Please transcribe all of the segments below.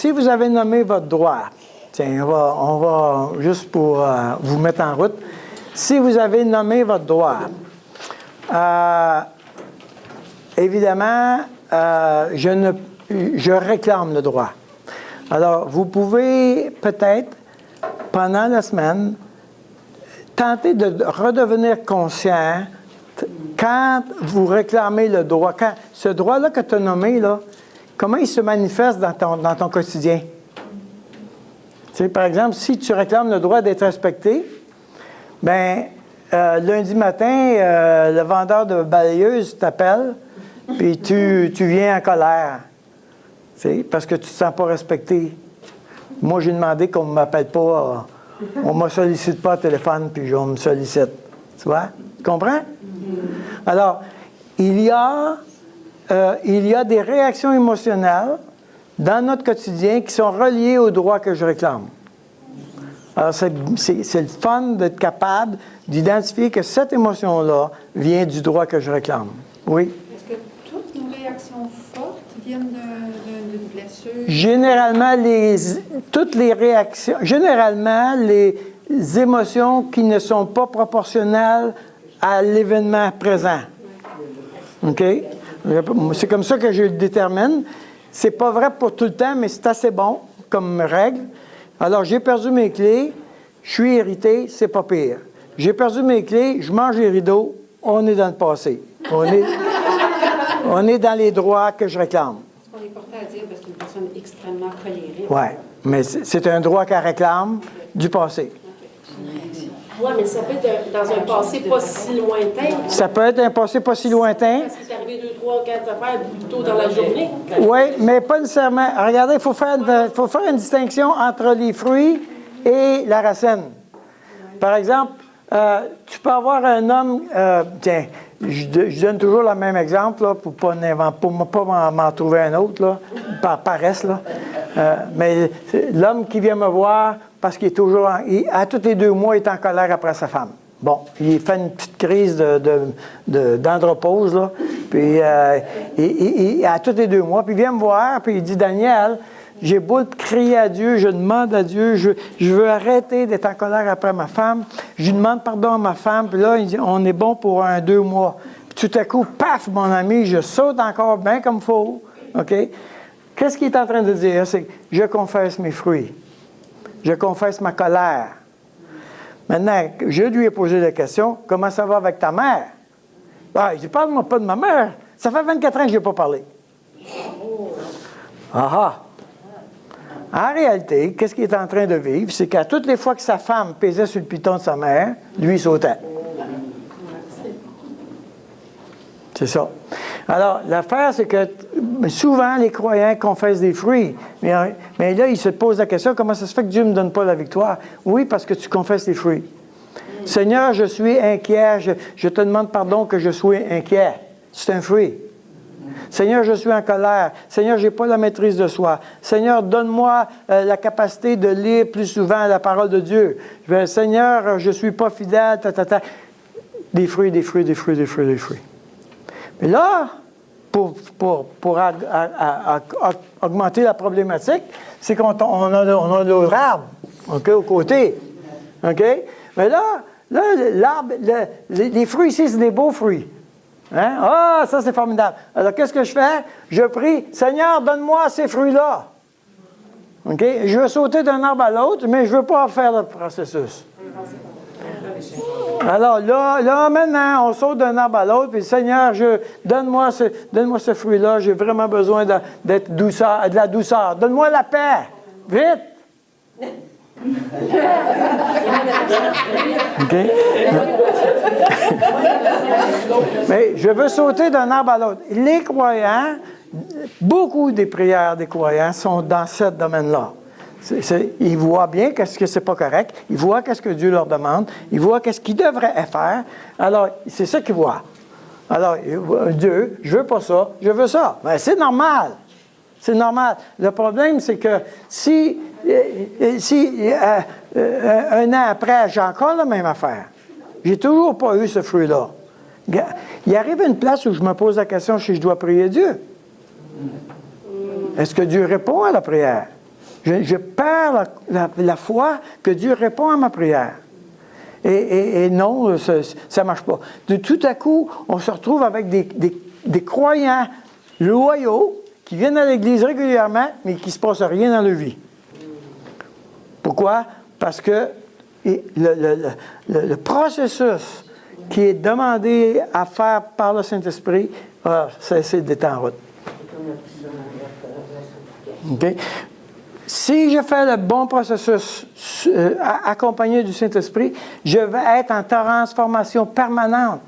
si vous avez nommé votre droit, tiens, on va juste pour vous mettre en route. Si vous avez nommé votre droit, évidemment, je réclame le droit. Alors, vous pouvez peut-être, pendant la semaine, tenter de redevenir conscient quand vous réclamez le droit. Quand ce droit-là que tu as nommé, là, comment il se manifeste dans ton quotidien? Tu sais, par exemple, si tu réclames le droit d'être respecté, bien, lundi matin, le vendeur de balayeuse t'appelle, puis tu viens en colère. Tu sais, parce que tu ne te sens pas respecté. Moi, j'ai demandé qu'on ne m'appelle pas, on ne me sollicite pas au téléphone, puis on me sollicite. Tu vois? Tu comprends? Alors, il y a des réactions émotionnelles dans notre quotidien qui sont reliées au droit que je réclame. Alors, c'est le fun d'être capable d'identifier que cette émotion-là vient du droit que je réclame. Oui? Est-ce que toutes nos réactions fortes viennent d'une blessure? Généralement, les émotions qui ne sont pas proportionnelles à l'événement présent. OK? C'est comme ça que je le détermine. C'est pas vrai pour tout le temps, mais c'est assez bon comme règle. Alors, j'ai perdu mes clés, je suis irrité, c'est pas pire. J'ai perdu mes clés, je mange les rideaux, on est dans le passé. On est dans les droits que je réclame. C'est pas important à dire parce que c'est une personne extrêmement colérique. Oui, mais c'est un droit qu'elle réclame du passé. Oui, mais ça peut être dans un passé pas si lointain. Ça peut être un passé pas si lointain. Parce qu'il est arrivé 2, 3, 4 affaires plus tôt dans la journée. Oui, mais pas nécessairement. Regardez, il faut faire une distinction entre les fruits et la racine. Par exemple, tu peux avoir un homme... tiens, je donne toujours le même exemple là, pour ne pas m'en trouver un autre, là, par paresse. Là. Mais l'homme qui vient me voir parce qu'il est toujours... à tous les 2 mois, il est en colère après sa femme. Bon, il fait une petite crise d'andropause, là. Puis, à tous les 2 mois, puis il vient me voir, puis il dit, Daniel, j'ai beau crier à Dieu, je demande à Dieu, je veux arrêter d'être en colère après ma femme, je lui demande pardon à ma femme, puis là, il dit, on est bon pour 2 mois. Puis tout à coup, paf, mon ami, je saute encore bien comme il faut, OK? Qu'est-ce qu'il est en train de dire? C'est que je confesse mes fruits. Je confesse ma colère. Maintenant, je lui ai posé la question, comment ça va avec ta mère? Ah, il dit, parle-moi pas de ma mère. Ça fait 24 ans que je n'ai pas parlé. Ah! En réalité, qu'est-ce qu'il est en train de vivre? C'est qu'à toutes les fois que sa femme pesait sur le piton de sa mère, lui, il sautait. C'est ça. Alors, l'affaire, c'est que souvent, les croyants confessent des fruits. Mais là, ils se posent la question, comment ça se fait que Dieu ne me donne pas la victoire? Oui, parce que tu confesses les fruits. Seigneur, je suis inquiet. Je te demande pardon que je sois inquiet. C'est un fruit. Seigneur, je suis en colère. Seigneur, je n'ai pas la maîtrise de soi. Seigneur, donne-moi la capacité de lire plus souvent la parole de Dieu. Seigneur, je ne suis pas fidèle. Des fruits, des fruits, des fruits, des fruits, des fruits. Mais là, pour augmenter la problématique, c'est qu'on a nos arbres, OK, au côté. OK? Mais là l'arbre, les fruits ici, c'est des beaux fruits. Hein? Ah, ça, c'est formidable. Alors, qu'est-ce que je fais? Je prie, Seigneur, donne-moi ces fruits-là. OK? Je veux sauter d'un arbre à l'autre, mais je ne veux pas faire le processus. Alors là, maintenant, on saute d'un arbre à l'autre, puis Seigneur, donne-moi ce fruit-là, j'ai vraiment besoin de la douceur. Donne-moi la paix. Vite! OK? Mais je veux sauter d'un arbre à l'autre. Les croyants, beaucoup des prières des croyants sont dans ce domaine-là. Ils voient bien qu'est-ce que c'est pas correct. Ils voient qu'est-ce que Dieu leur demande. Ils voient qu'est-ce qu'ils devraient faire. Alors, c'est ça qu'ils voient. Alors, Dieu, je veux pas ça, je veux ça. Bien, c'est normal. C'est normal. Le problème, c'est que si un an après, j'ai encore la même affaire, j'ai toujours pas eu ce fruit-là. Il arrive une place où je me pose la question si je dois prier Dieu. Est-ce que Dieu répond à la prière? Je perds la foi que Dieu répond à ma prière. Et non, ça ne marche pas. De tout à coup, on se retrouve avec des croyants loyaux qui viennent à l'Église régulièrement, mais qui ne se passe rien dans leur vie. Pourquoi? Parce que le processus qui est demandé à faire par le Saint-Esprit a cessé d'être en route. Okay? Si je fais le bon processus accompagné du Saint-Esprit, je vais être en transformation permanente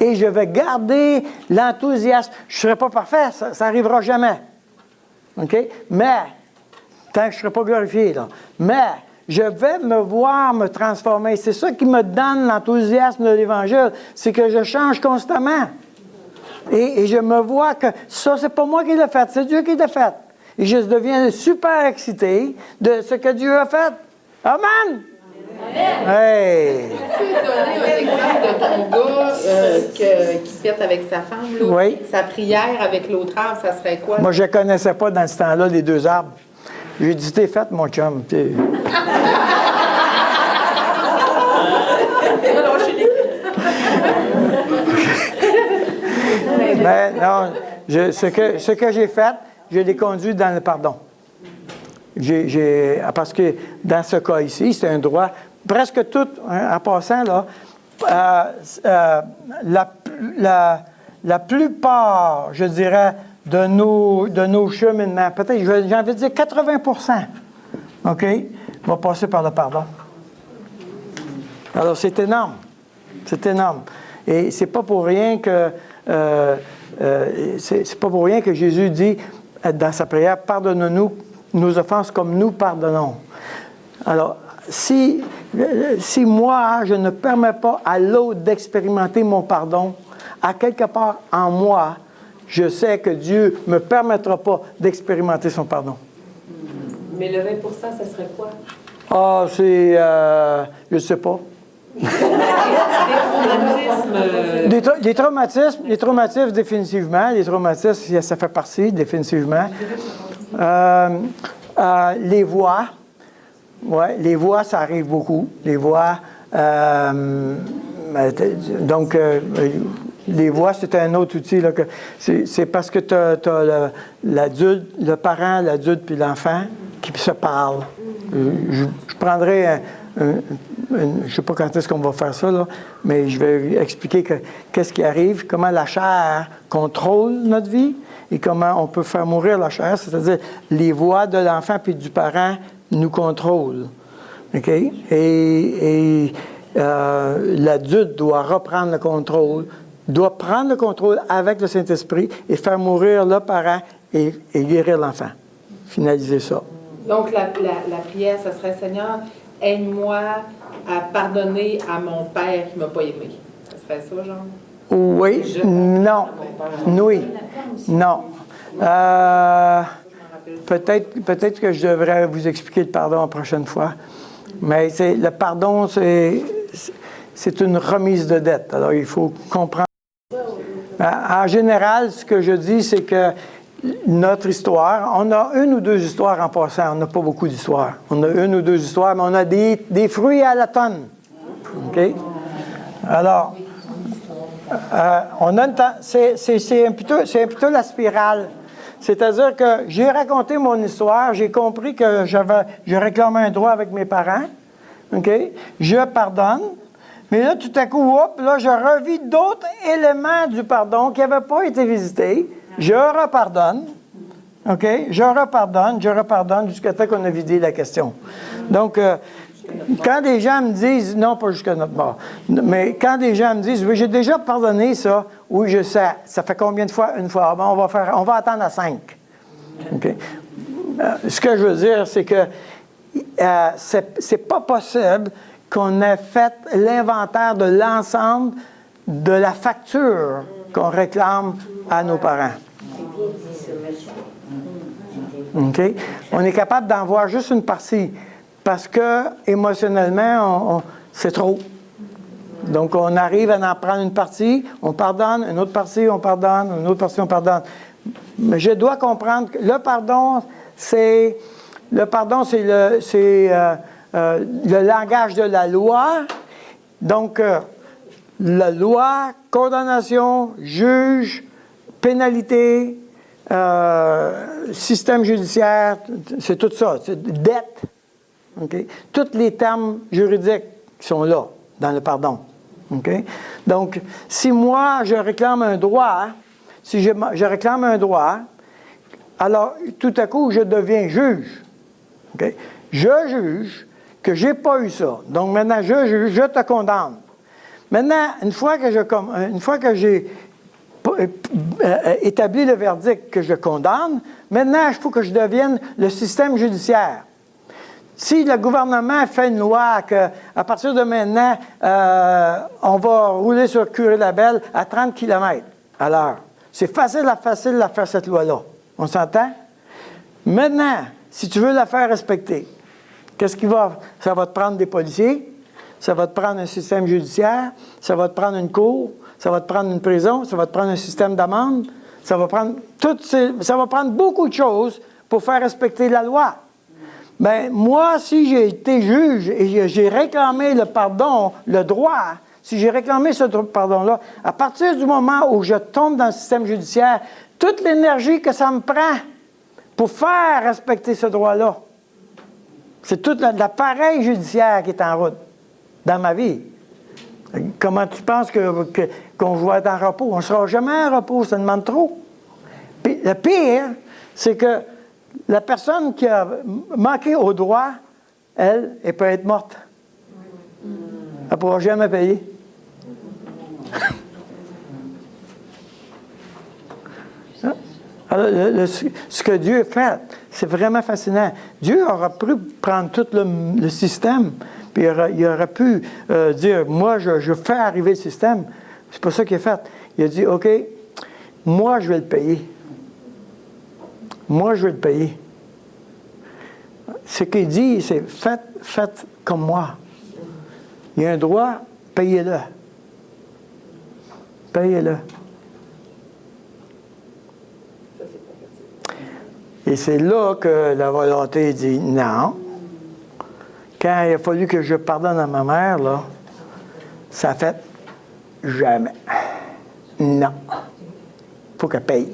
et je vais garder l'enthousiasme. Je ne serai pas parfait, ça n'arrivera jamais. Okay? Mais, tant que je ne serai pas glorifié, là. Mais, je vais me voir me transformer. C'est ça qui me donne l'enthousiasme de l'Évangile, c'est que je change constamment. Et je me vois que ça, c'est pas moi qui l'ai fait, c'est Dieu qui l'a fait. Et je deviens super excité de ce que Dieu a fait. Amen! Hey! Tu peux donner un exemple de ton gars qui pète avec sa femme, là? Oui. Sa prière avec l'autre arbre, ça serait quoi? Moi, je ne connaissais pas dans ce temps-là les deux arbres. J'ai dit, t'es faite, mon chum. Mais non, ce que j'ai fait, je l'ai conduit dans le pardon. Parce que dans ce cas ici, c'est un droit, presque tout, hein, en passant, là, la plupart, je dirais, de nos cheminements, peut-être, j'ai envie de dire 80%, OK, va passer par le pardon. Alors, c'est énorme. C'est énorme. Et c'est pas pour rien que c'est pas pour rien que Jésus dit dans sa prière, pardonne-nous nos offenses comme nous pardonnons. Alors, si moi, je ne permets pas à l'autre d'expérimenter mon pardon, à quelque part en moi, je sais que Dieu ne me permettra pas d'expérimenter son pardon. Mais le 20 ça serait quoi? Ah, c'est... je ne sais pas. Les traumatismes, définitivement. Les traumatismes, ça fait partie, définitivement. Les voix. Ouais, les voix, ça arrive beaucoup. Les voix. Donc, les voix, c'est un autre outil. Là, c'est parce que tu as l'adulte, le parent, l'adulte puis l'enfant qui se parlent. Je prendrai je ne sais pas quand est-ce qu'on va faire ça, là, mais je vais expliquer qu'est-ce qui arrive, comment la chair contrôle notre vie et comment on peut faire mourir la chair, c'est-à-dire les voix de l'enfant puis du parent nous contrôlent. OK? Et l'adulte doit reprendre le contrôle, doit prendre le contrôle avec le Saint-Esprit et faire mourir le parent et guérir l'enfant. Finaliser ça. Donc, la prière, ça serait, Seigneur, aide-moi à pardonner à mon père qui ne m'a pas aimé. Ça serait ça, genre? Oui, non, oui, non. Peut-être que je devrais vous expliquer le pardon la prochaine fois. Mais le pardon, c'est une remise de dette. Alors, il faut comprendre. En général, ce que je dis, c'est que notre histoire, on a une ou deux histoires en passant, on n'a pas beaucoup d'histoires. On a une ou deux histoires, mais on a des fruits à la tonne. OK? Alors, on a c'est plutôt la spirale. C'est-à-dire que j'ai raconté mon histoire, j'ai compris que je réclamais un droit avec mes parents. OK? Je pardonne. Mais là, tout à coup, là, je revis d'autres éléments du pardon qui n'avaient pas été visités. Je repardonne. OK? Je repardonne jusqu'à temps qu'on a vidé la question. Donc, quand des gens me disent, non, pas jusqu'à notre mort, mais quand des gens me disent, oui, j'ai déjà pardonné ça, oui, je sais, ça fait combien de fois? Une fois. Bon, on va attendre à 5. OK? Ce que je veux dire, c'est que c'est pas possible qu'on ait fait l'inventaire de l'ensemble de la facture qu'on réclame à nos parents. OK? On est capable d'en voir juste une partie parce que émotionnellement, c'est trop. Donc, on arrive à en prendre une partie, on pardonne, une autre partie, on pardonne, une autre partie, on pardonne. Mais je dois comprendre que le pardon, c'est le pardon, c'est le langage de la loi. Donc, la loi, condamnation, juge, pénalité, système judiciaire, c'est tout ça. C'est dette. Okay? Tous les termes juridiques qui sont là, dans le pardon. Okay? Donc, si moi, je réclame un droit, si je réclame un droit, alors, tout à coup, je deviens juge. Okay? Je juge que je n'ai pas eu ça. Donc, maintenant, je juge, je te condamne. Maintenant, une fois que j'ai établi le verdict que je condamne, maintenant, il faut que je devienne le système judiciaire. Si le gouvernement fait une loi qu'à partir de maintenant, on va rouler sur Curé-Labelle à 30 km à l'heure, c'est facile à faire cette loi-là. On s'entend? Maintenant, si tu veux la faire respecter, ça va te prendre des policiers, ça va te prendre un système judiciaire, ça va te prendre une cour, ça va te prendre une prison, ça va te prendre un système d'amende, ça va prendre beaucoup de choses pour faire respecter la loi. Bien, moi, si j'ai été juge et j'ai réclamé le pardon, le droit, si j'ai réclamé ce pardon-là, à partir du moment où je tombe dans le système judiciaire, toute l'énergie que ça me prend pour faire respecter ce droit-là, c'est tout l'appareil judiciaire qui est en route dans ma vie. Comment tu penses qu'on va être en repos? On ne sera jamais en repos, ça demande trop. Puis, le pire, c'est que la personne qui a manqué au droit, elle peut être morte. Elle ne pourra jamais payer. Alors, ce que Dieu a fait, c'est vraiment fascinant. Dieu aurait pu prendre tout le système, puis il aurait pu dire, moi, je fais arriver le système. C'est pas ça qu'il a fait. Il a dit, OK, moi, je vais le payer. Moi, je vais le payer. Ce qu'il dit, c'est faites comme moi. Il y a un droit, payez-le. Payez-le. Et c'est là que la volonté dit non. Quand il a fallu que je pardonne à ma mère, là, ça a fait jamais. Non. Il faut qu'elle paye.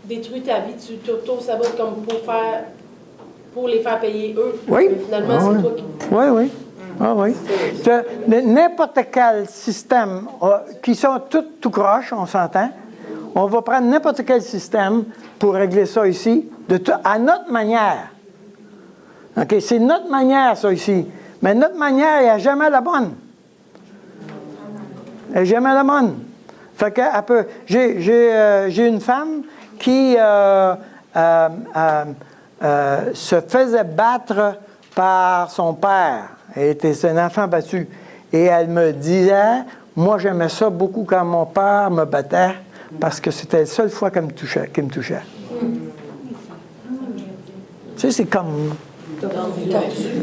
Détruis ta vie, tu t'auto-sabotes comme pour les faire payer eux. Oui. Mais finalement, c'est toi qui... Oui, oui. Ah oui. N'importe quel système, qui sont tous tout croche, on s'entend, on va prendre n'importe quel système pour régler ça ici, à notre manière. OK? C'est notre manière, ça, ici. Mais notre manière, elle n'est jamais la bonne. Elle n'est jamais la bonne. Fait que, j'ai une femme qui se faisait battre par son père. C'est un enfant battu. Et elle me disait, moi, j'aimais ça beaucoup quand mon père me battait, parce que c'était la seule fois qu'il me touchait. Tu sais, c'est comme...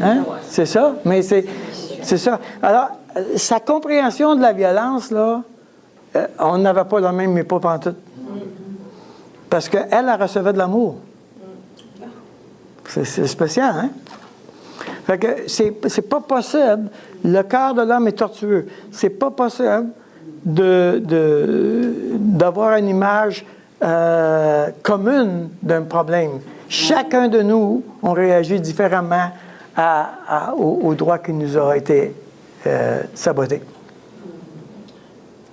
Hein? C'est ça? Mais c'est ça. Alors, sa compréhension de la violence, là, on n'avait pas la même, mais pas pantoute. Parce qu'elle, elle recevait de l'amour. C'est spécial, hein? Fait que c'est pas possible. Le cœur de l'homme est tortueux. C'est pas possible d'avoir une image commune d'un problème. Chacun de nous, on réagit différemment au droit qui nous a été saboté.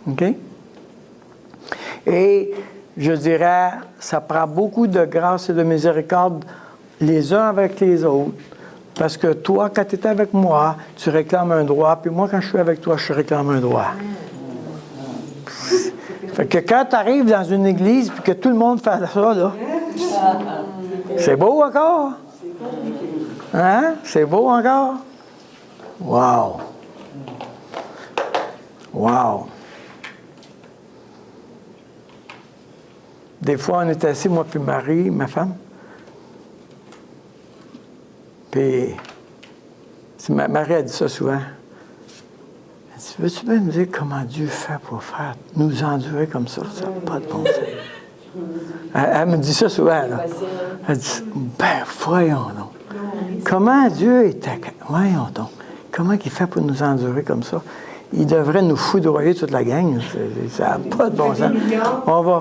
OK? Et je dirais, ça prend beaucoup de grâce et de miséricorde les uns avec les autres. Parce que toi, quand tu es avec moi, tu réclames un droit, puis moi, quand je suis avec toi, je réclame un droit. Fait que quand tu arrives dans une église, puis que tout le monde fait ça, là, c'est beau encore? Hein? C'est beau encore? Wow! Wow! Des fois, on est assis, moi puis Marie, ma femme. Puis, Marie a dit ça souvent. Elle dit, veux-tu bien me dire comment Dieu fait pour nous endurer comme ça? Ça n'a pas de bon sens. Elle me dit ça souvent. Là. Patient. Elle dit, ben, voyons donc. Comment Dieu était... Voyons donc. Comment il fait pour nous endurer comme ça? Il devrait nous foudroyer toute la gang. Ça n'a pas de bon sens. On va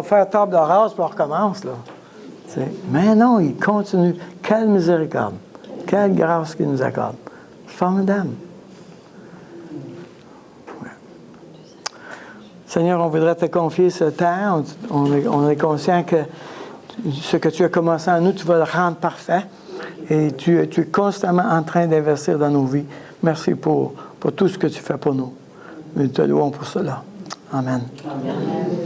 faire table de rase puis on recommence, là. T'sais. Mais non, il continue. Quelle miséricorde. Quelle grâce qu'il nous accorde. C'est formidable. Ouais. Seigneur, on voudrait te confier ce temps. On est conscient que ce que tu as commencé en nous, tu vas le rendre parfait. Et tu es constamment en train d'investir dans nos vies. Merci pour tout ce que tu fais pour nous. Nous te louons pour cela. Amen. Amen.